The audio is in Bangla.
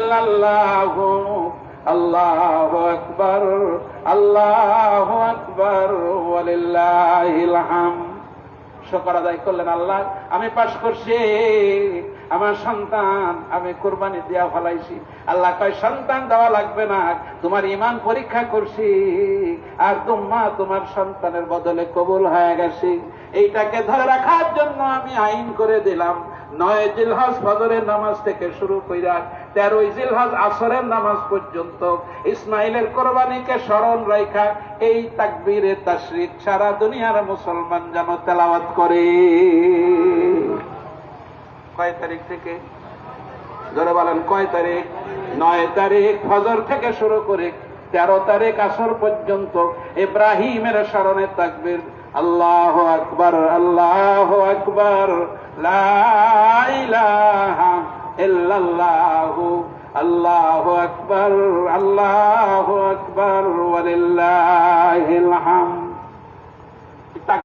ইল্লাল্লাহু আল্লাহু আকবার আল্লাহু আকবার ওয়ালিল্লাহিল হামদ। শুকর আদায় করলেন, আল্লাহ আমি পাশ করছি, আমার সন্তান আমি কুরবানি দিয়া ফেলাইছি। আল্লাহ কয় সন্তান দেওয়া লাগবে না, তোমার ঈমান পরীক্ষা করছি আর তোমার সন্তানের বদলে কবুল হয়ে গেছে। এইটাকে ধরে রাখার জন্য আমি আইন করে দিলাম 9 জিলহজ ফজরের নামাজ থেকে শুরু কইরা 13 জিলহজ আসরের নামাজ পর্যন্ত ইসমাইলের কোরবানিকে স্মরণ রাখা এই তাকবীরে তাশরিক সারা দুনিয়ার মুসলমান যেন তেলাওয়াত করে। কয় তারিখ থেকে? ধরে বলেন কয় তারিখ? 9 তারিখ ফজর থেকে শুরু করে 13 তারিখ আসর পর্যন্ত ইব্রাহিমের স্মরণে তাকবীর আল্লাহু আকবার আল্লাহু আকবার লা ইলাহা ইল্লাল্লাহু আল্লাহু আকবার আল্লাহু আকবার ওয়ালিল্লাহিল হামদ।